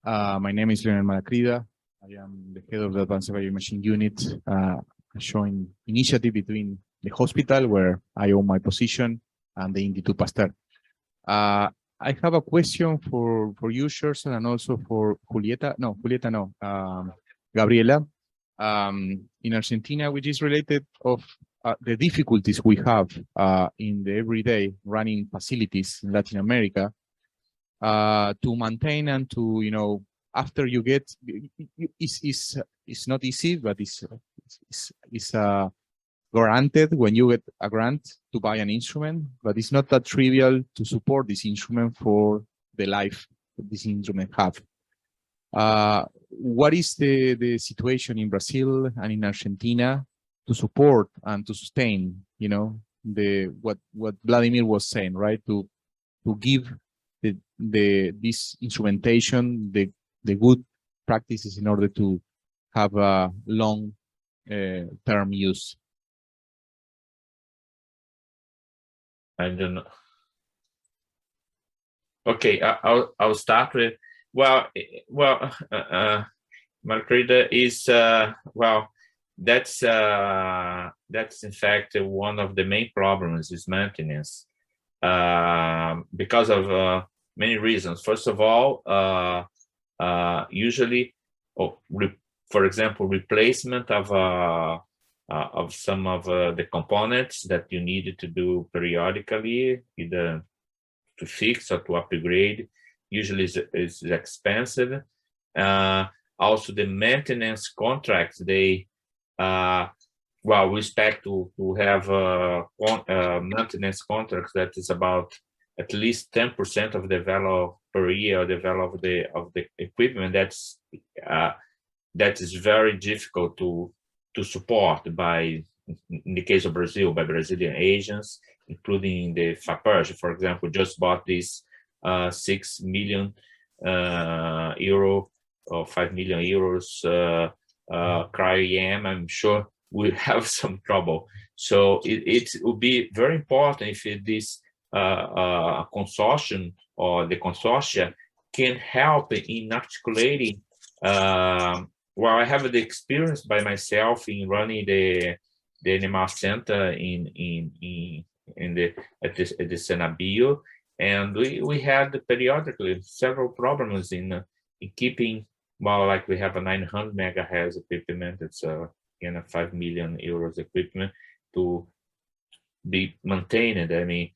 My name is Leonel Malacrida. I am the head of the Advanced Bioimaging Unit, showing initiative between the hospital, where I own my position, and the Institut Pasteur. I have a question for you, Jerson, and also for Julieta. No, Gabriela. In Argentina, which is related of the difficulties we have in the everyday running facilities in Latin America to maintain and to, you know, after you get, it's not easy, but it's granted when you get a grant to buy an instrument, but it's not that trivial to support this instrument for the life that this instrument have. What is the situation in Brazil and in Argentina to support and to sustain, you know, what Vladimir was saying, right? To give this instrumentation the good practices in order to have a long term use. I don't know. Okay, I'll start with, well, Malacrida is well, that's in fact one of the main problems is maintenance, because of many reasons. First of all, usually, for example, replacement of some of the components that you needed to do periodically, either to fix or to upgrade, usually is expensive. Also, the maintenance contracts, they well, we expect to have maintenance contracts that is about at least 10% of the value per year, the value of the equipment. That is very difficult to support by, in the case of Brazil, by Brazilian agents, including the FAPERJ, for example, just bought this 6 million euro or 5 million euros cryo-EM. I'm sure we'll have some trouble. So it would be very important if this consortium or the consortia can help in articulating. Well, I have the experience by myself in running the animal center at the Senabio, and we had periodically several problems in keeping, well, like we have a 900 megahertz equipment. It's a 5 million euros equipment to be maintained. I mean,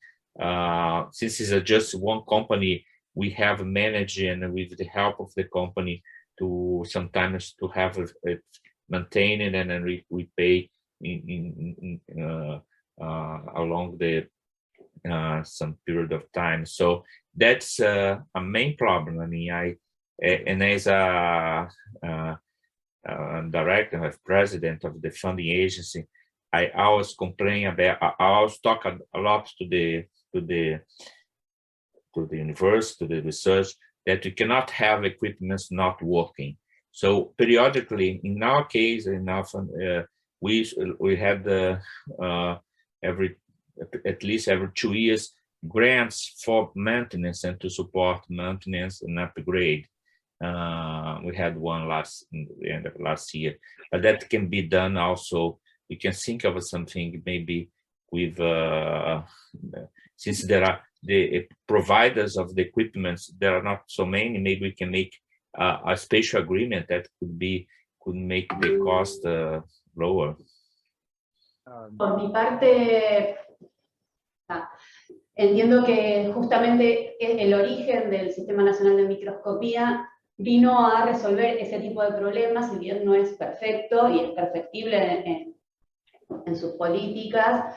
since it's just one company, we have managed, and with the help of the company, to sometimes to have it maintained, and then we pay along the some period of time. So that's a main problem. I mean, and as a director, as president of the funding agency, I always complain about. I always talk a lot to the university, to the research, that we cannot have equipments not working. So periodically, in our case, we had at least every 2 years grants for maintenance and to support maintenance and upgrade. We had one in the end of last year, but that can be done also. We can think of something maybe with since there are the providers of the equipment, there are not so many. Maybe we can make a spatial agreement that could make the cost lower. Por mi parte, entiendo que justamente el origen del Sistema Nacional de Microscopía vino a resolver ese tipo de problemas, si bien no es perfecto y es perfectible en sus políticas.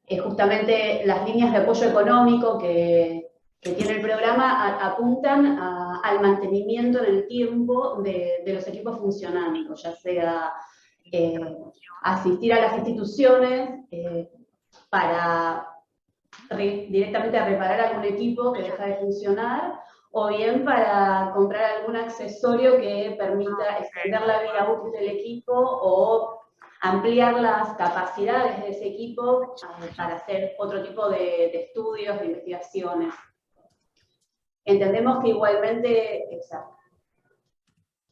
Justamente las líneas de apoyo económico que tiene el programa apuntan al mantenimiento en el tiempo de los equipos funcionando, ya sea asistir a las instituciones para directamente a reparar algún equipo que deja de funcionar, o bien para comprar algún accesorio que permita extender la vida útil del equipo o ampliar las capacidades de ese equipo para hacer otro tipo de estudios, de investigaciones. Entendemos que igualmente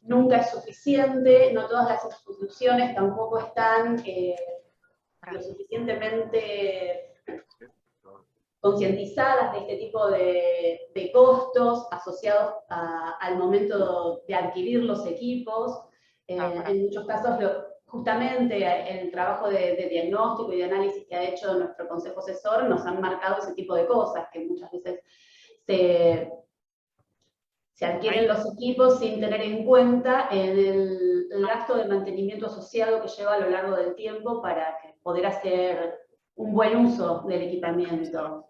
nunca es suficiente, no todas las instituciones tampoco están lo suficientemente concientizadas de este tipo de costos asociados al momento de adquirir los equipos. En muchos casos, justamente el trabajo de diagnóstico y de análisis que ha hecho nuestro consejo asesor nos han marcado ese tipo de cosas, que muchas veces se adquieren los equipos sin tener en cuenta el gasto de mantenimiento asociado que lleva a lo largo del tiempo para poder hacer un buen uso del equipamiento.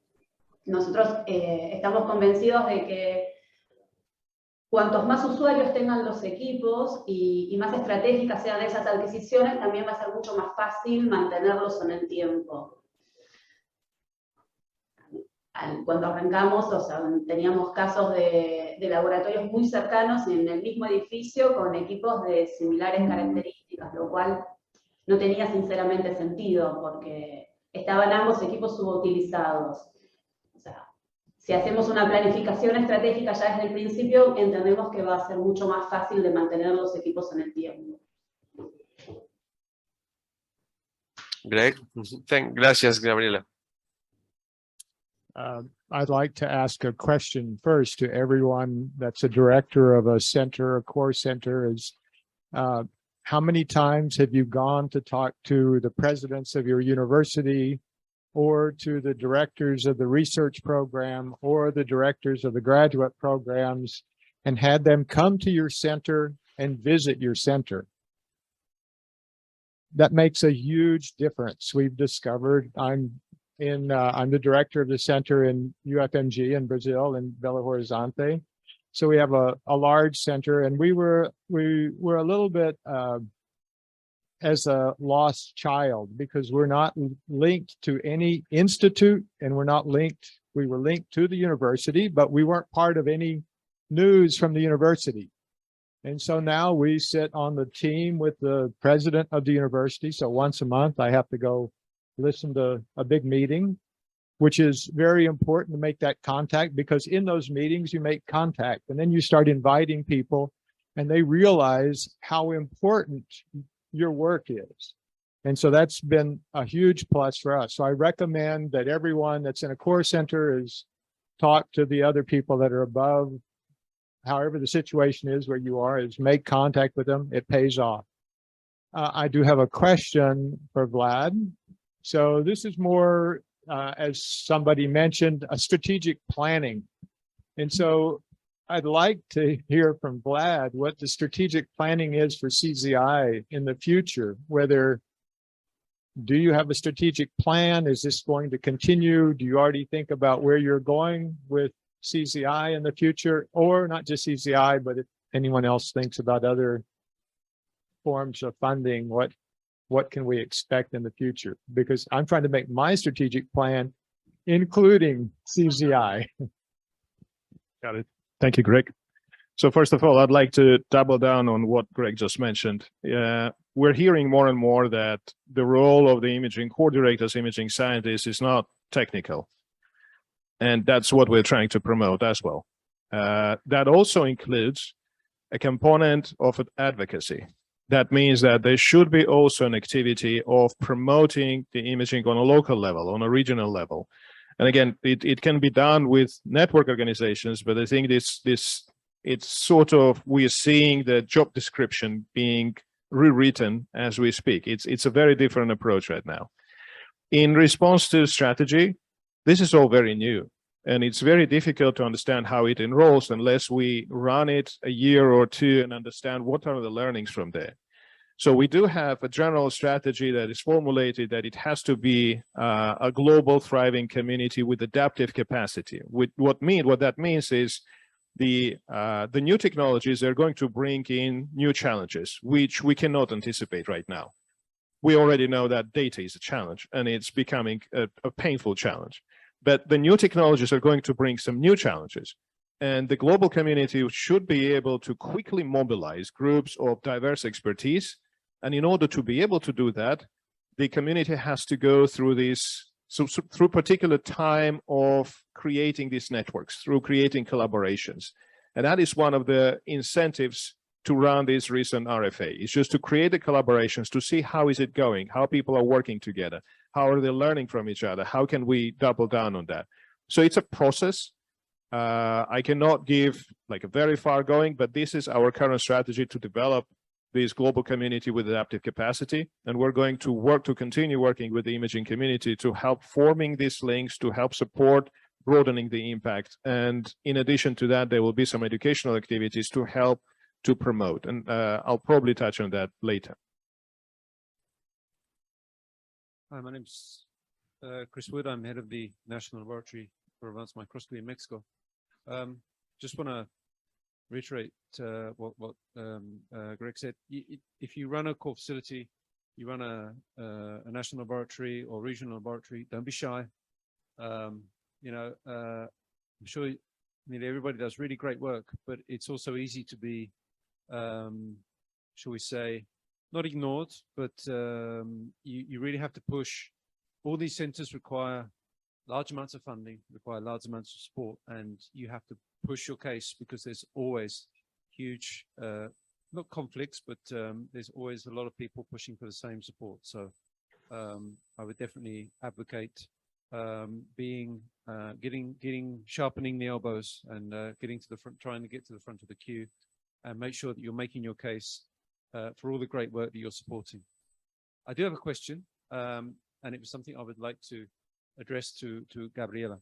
Nosotros estamos convencidos de que cuantos más usuarios tengan los equipos y más estratégicas sean esas adquisiciones, también va a ser mucho más fácil mantenerlos en el tiempo. Cuando arrancamos, teníamos casos de laboratorios muy cercanos en el mismo edificio con equipos de similares características, lo cual no tenía sinceramente sentido porque estaban ambos equipos subutilizados. Si hacemos una planificación estratégica ya desde el principio, entendemos que va a ser mucho más fácil de mantener los equipos en el tiempo. Greg, gracias, Gabriela. I'd like to ask a question first to everyone that's a director of a center, a core center, is how many times have you gone to talk to the presidents of your university or to the directors of the research program or the directors of the graduate programs and had them come to your center and visit your center? That makes a huge difference. We've discovered, I'm the director of the center in UFMG in Brazil, in Belo Horizonte. So we have a large center, and we were a little bit as a lost child because we're not linked to any institute, and we were linked to the university, but we weren't part of any news from the university. And so now we sit on the team with the president of the university. So once a month, I have to go listen to a big meeting, which is very important to make that contact, because in those meetings you make contact and then you start inviting people and they realize how important your work is. And so that's been a huge plus for us. So I recommend that everyone that's in a core center is talk to the other people that are above, however the situation is where you are, is make contact with them. It pays off. I do have a question for Vlad. So this is more, as somebody mentioned, a strategic planning. And so I'd like to hear from Vlad what the strategic planning is for CZI in the future. Do you have a strategic plan? Is this going to continue? Do you already think about where you're going with CZI in the future? Or not just CZI, but if anyone else thinks about other forms of funding, what can we expect in the future? Because I'm trying to make my strategic plan, including CZI. Got it. Thank you, Greg. So first of all, I'd like to double down on what Greg just mentioned. We're hearing more and more that the role of the imaging coordinators, imaging scientists is not technical. And that's what we're trying to promote as well. That also includes a component of advocacy. That means that there should be also an activity of promoting the imaging on a local level, on a regional level. And again, it can be done with network organizations, but I think it's sort of, we are seeing the job description being rewritten as we speak. It's a very different approach right now. In response to strategy, this is all very new. And it's very difficult to understand how it enrolls unless we run it a year or two and understand what are the learnings from there. So we do have a general strategy that is formulated that it has to be a global thriving community with adaptive capacity. What that means is the new technologies are going to bring in new challenges, which we cannot anticipate right now. We already know that data is a challenge and it's becoming a painful challenge. But the new technologies are going to bring some new challenges. And the global community should be able to quickly mobilize groups of diverse expertise. And in order to be able to do that, the community has to go through this, through particular time of creating these networks, through creating collaborations. And that is one of the incentives to run this recent RFA. It's just to create the collaborations, to see how is it going, how people are working together, how are they learning from each other, how can we double down on that. So it's a process. I cannot give like a very far going, but this is our current strategy to develop this global community with adaptive capacity. And we're going to continue working with the imaging community to help forming these links, to help support broadening the impact. And in addition to that, there will be some educational activities to help to promote. And I'll probably touch on that later. Hi, my name's Chris Wood. I'm head of the National Laboratory for Advanced Microscopy in Mexico. Just want to reiterate what Greg said. If you run a core facility, you run a national laboratory or regional laboratory, don't be shy. I'm sure everybody does really great work, but it's also easy to be, shall we say, not ignored, but you really have to push. All these centers require large amounts of funding, require large amounts of support, and you have to push your case because there's always huge, not conflicts, but there's always a lot of people pushing for the same support. So I would definitely advocate sharpening the elbows and getting to the front, trying to get to the front of the queue, and make sure that you're making your case for all the great work that you're supporting. I do have a question, and it was something I would like to address to Gabriela.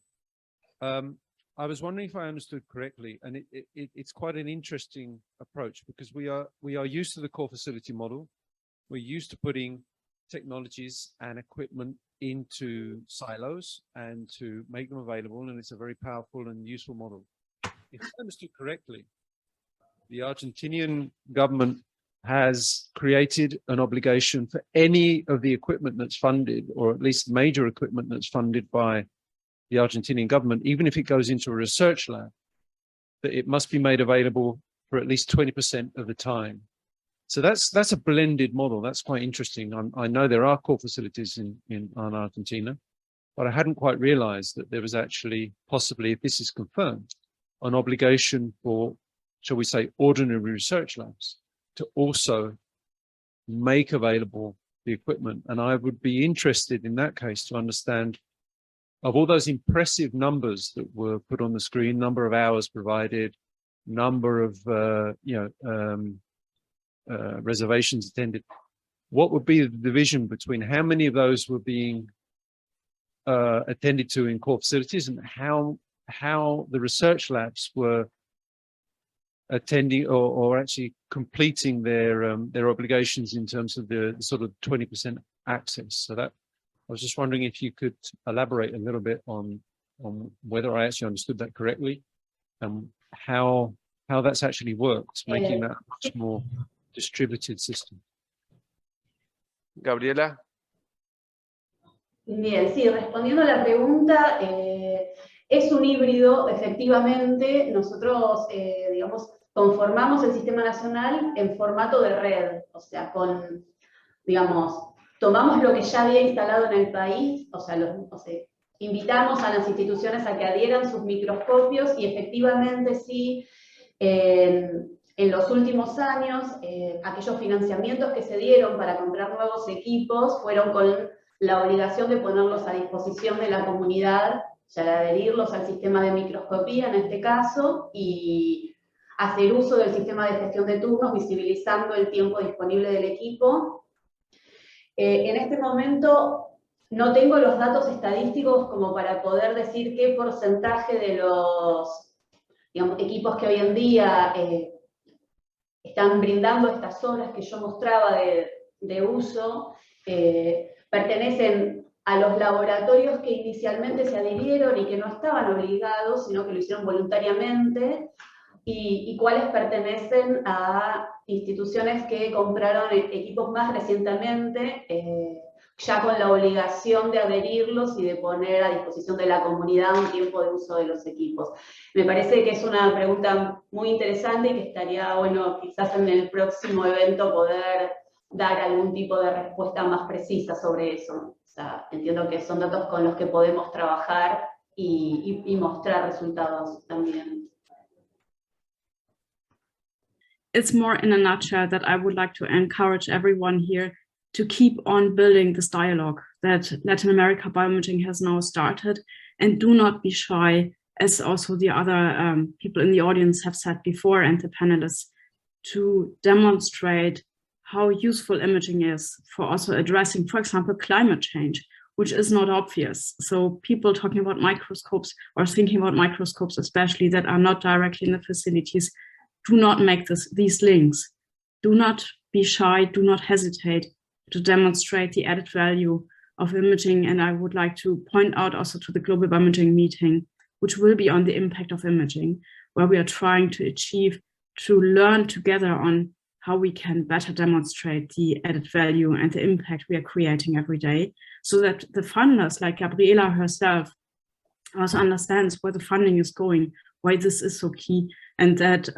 I was wondering if I understood correctly, and it's quite an interesting approach because we are used to the core facility model. We're used to putting technologies and equipment into silos and to make them available, and it's a very powerful and useful model. If I understood correctly, the Argentinian government has created an obligation for any of the equipment that's funded, or at least major equipment that's funded by the Argentinian government, even if it goes into a research lab, that it must be made available for at least 20% of the time. So that's a blended model. That's quite interesting. I know there are core facilities in Argentina, but I hadn't quite realized that there was actually possibly, if this is confirmed, an obligation for, shall we say, ordinary research labs to also make available the equipment. And I would be interested in that case to understand, of all those impressive numbers that were put on the screen, number of hours provided, number of reservations attended, what would be the division between how many of those were being attended to in core facilities and how the research labs were attending or actually completing their obligations in terms of the sort of 20% access. So that I was just wondering if you could elaborate a little bit on whether I actually understood that correctly and how that's actually worked, making that a much more distributed system. Gabriela. Bien, sí, respondiendo a la pregunta, es un híbrido, efectivamente. Nosotros, digamos, conformamos el sistema nacional en formato de red, o sea, digamos, tomamos lo que ya había instalado en el país, o sea, invitamos a las instituciones a que adhieran sus microscopios y efectivamente sí, en los últimos años, aquellos financiamientos que se dieron para comprar nuevos equipos fueron con la obligación de ponerlos a disposición de la comunidad, o sea, de adherirlos al sistema de microscopía en este caso, y hacer uso del sistema de gestión de turnos, visibilizando el tiempo disponible del equipo. En este momento no tengo los datos estadísticos como para poder decir qué porcentaje de los, digamos, equipos que hoy en día están brindando estas horas que yo mostraba de uso, pertenecen a los laboratorios que inicialmente se adhirieron y que no estaban obligados, sino que lo hicieron voluntariamente, y cuáles pertenecen a instituciones que compraron equipos más recientemente, ya con la obligación de adherirlos y de poner a disposición de la comunidad un tiempo de uso de los equipos. Me parece que es una pregunta muy interesante y que estaría bueno quizás en el próximo evento poder dar algún tipo de respuesta más precisa sobre eso. O sea, entiendo que son datos con los que podemos trabajar y mostrar resultados también. It's more in a nutshell that I would like to encourage everyone here to keep on building this dialogue that Latin America Bioimaging has now started, and do not be shy, as also the other people in the audience have said before, and the panelists, to demonstrate how useful imaging is for also addressing, for example, climate change, which is not obvious. So people talking about microscopes or thinking about microscopes, especially that are not directly in the facilities, do not make these links. Do not be shy, do not hesitate to demonstrate the added value of imaging. And I would like to point out also to the Global Bioimaging meeting, which will be on the impact of imaging, where we are trying to learn together on how we can better demonstrate the added value and the impact we are creating every day, so that the funders, like Gabriela herself, also understands where the funding is going, why this is so key, and that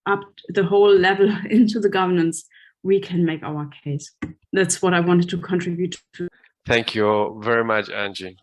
up the whole level into the governance, we can make our case. That's what I wanted to contribute to. Thank you very much, Angie.